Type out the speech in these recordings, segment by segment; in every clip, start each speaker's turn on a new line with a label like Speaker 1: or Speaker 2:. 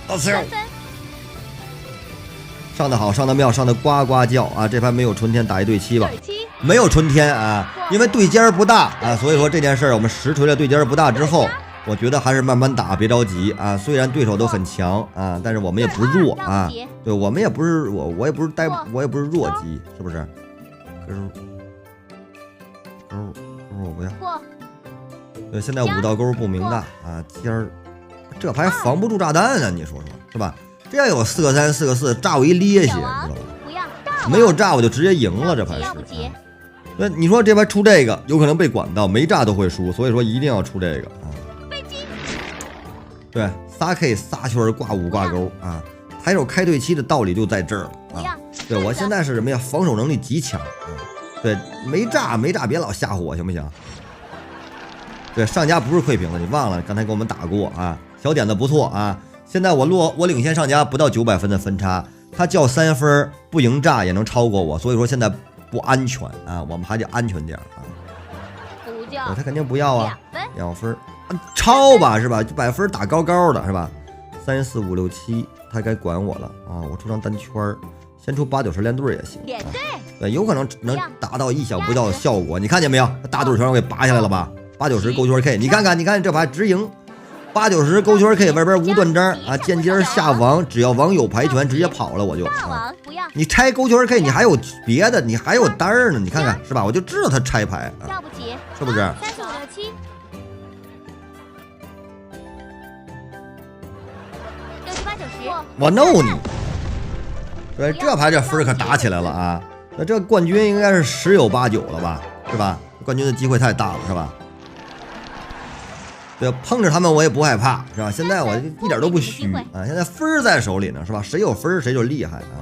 Speaker 1: 到此。上的好，上的妙，上的呱呱叫啊！这盘没有春天打一对七吧？没有春天啊，因为对尖不大啊，所以说这件事我们实锤了对尖不大之后，我觉得还是慢慢打，别着急啊。虽然对手都很强啊，但是我们也不弱啊。对，我们也不是我也不是我也不是弱鸡，是不是？可是我不要。对，现在5道钩不明大啊，尖儿这牌防不住炸弹啊，你说说是吧？这要有4个3、4个4，炸我一咧血，知道吧？没有炸我就直接赢了，这牌是。那你说这牌出这个有可能被管到，没炸都会输，所以说一定要出这个啊。对，仨 K 仨圈挂5挂钩啊，抬手开对7的道理就在这儿了啊。对，我现在是什么呀？防守能力极强啊。对，没炸别老吓唬我行不行？对，上家不是窥屏的，你忘了刚才给我们打过啊，小点子不错啊。现在我领先上家不到900分的分差，他叫3分不赢炸也能超过我，所以说现在不安全啊，我们还得安全点啊。他肯定不要啊，2分超吧是吧？100分打高高的是吧？3、4、5、6、7，他该管我了啊！我出张单圈，先出8、9、10连对也行啊。对，有可能能达到意想不到的效果，你看见没有？大对全我给拔下来了吧？8、9、10勾圈 K， 你看这牌直赢。8、9、10勾圈 K 外边无断章啊，间接下王，只要王有牌权直接跑了我就。啊、你拆勾圈 K， 你还有别的，你还有单儿呢，你看看是吧？我就知道他拆牌啊，是不是？3、4、5、6、7，我弄你！对，这牌这分可打起来了啊！那这冠军应该是10有8、9了吧？是吧？冠军的机会太大了，是吧？对，碰着他们我也不害怕，是吧？现在我一点都不虚啊！现在分在手里呢，是吧？谁有分谁就厉害啊！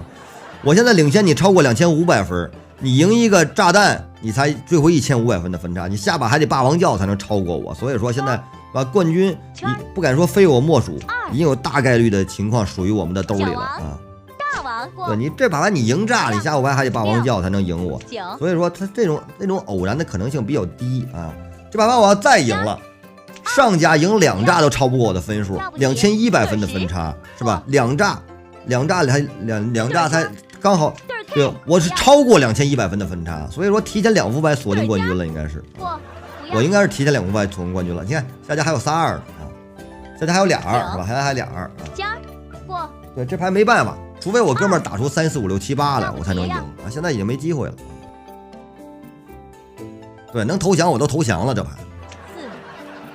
Speaker 1: 我现在领先你超过2500分，你赢一个炸弹，你才追回1500分的分差，你下把还得霸王教才能超过我。所以说现在冠军，你不敢说非我莫属，已经有大概率的情况属于我们的兜里了啊！对，你这把你赢炸，你下5盘还得霸王教才能赢我，所以说他这种偶然的可能性比较低啊！这把我要再赢了。上家赢2炸都超不过我的分数，2100分的分差是吧？两炸才刚好，对，我是超过2100分的分差，所以说提前2副牌锁定冠军了，应该是，我应该是提前2副牌锁定冠军了。你看下家还有3-2啊，下家还有2-2是吧？下家还2-2啊。对，这牌没办法，除非我哥们儿打出3、4、5、6、7、8来，我才能赢啊。现在已经没机会了。对，能投降我都投降了这牌。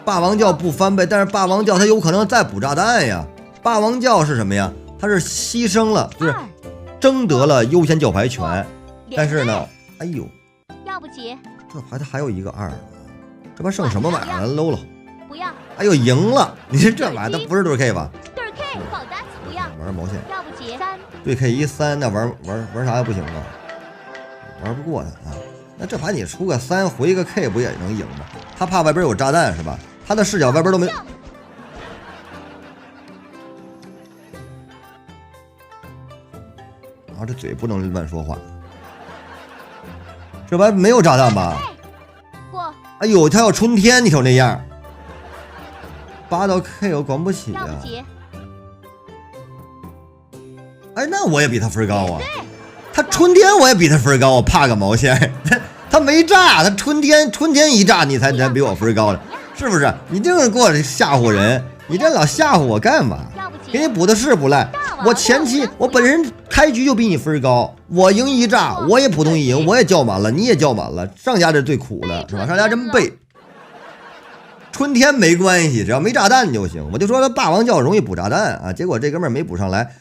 Speaker 1: 霸王教不翻倍，但是霸王教它有可能再补炸弹呀。霸王教是什么呀？它是牺牲了，就是争得了优先叫牌权。但是呢，哎呦，要不起，这牌它还有一个2，这牌剩什么玩意儿了 ？low 了，不要。哎呦，赢了！你说这玩意儿它不是对 K 吧？对 K 保单不要，玩毛线。要不起3，对 K 1、3，那玩啥也不行啊，玩不过他啊。那这牌你出个3回个 K 不也能赢吗？他怕外边有炸弹是吧？他的视角外边都没，啊，这嘴不能乱说话。这牌没有炸弹吧？哎呦，他要春天，你瞅那样，8道 K 我管不起啊。哎，那我也比他分高啊。他春天我也比他分高，我怕个毛线？他没炸，他春天一炸，你才比我分高了。是不是？你这个给我吓唬人，你这老吓唬我干嘛？给你补的是不赖。我前期我本身开局就比你分高，我赢1炸，我也普通一赢，我也叫满了，你也叫满了。上家这最苦了，是吧？上家真背。春天没关系，只要没炸弹就行。我就说他霸王教容易补炸弹啊，结果这哥们儿没补上来。